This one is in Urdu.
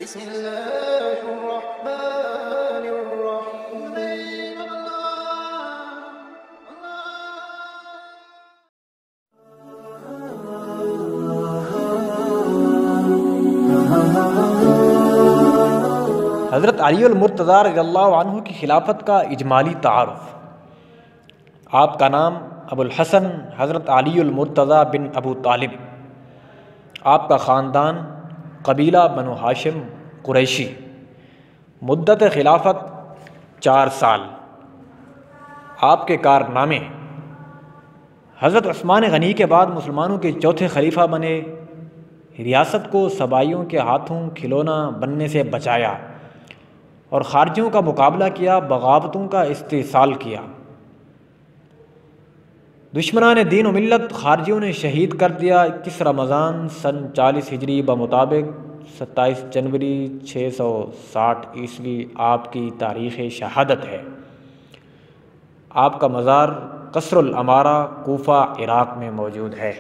بسم الله الرحمن الرحيم. حضرت علی المرتضیٰ رضی اللہ عنہ کی خلافت کا اجمالی تعارف۔ آپ کا نام ابو الحسن حضرت علی المرتضیٰ بن ابو طالب، آپ کا خاندان قبیلہ بنو ہاشم قریشی، مدت خلافت 4 سال۔ آپ کے کارنامے: حضرت عثمان غنی کے بعد مسلمانوں کے چوتھے خلیفہ بنے، ریاست کو صبائیوں کے ہاتھوں کھلونا بننے سے بچایا اور خارجیوں کا مقابلہ کیا، بغاوتوں کا استحصال کیا۔ دشمنان دین و ملت خارجیوں نے شہید کر دیا۔ 21 رمضان سن 40 ہجری بمطابق 27 جنوری 660 عیسوی آپ کی تاریخ شہادت ہے۔ آپ کا مزار قصر الامارہ کوفہ عراق میں موجود ہے۔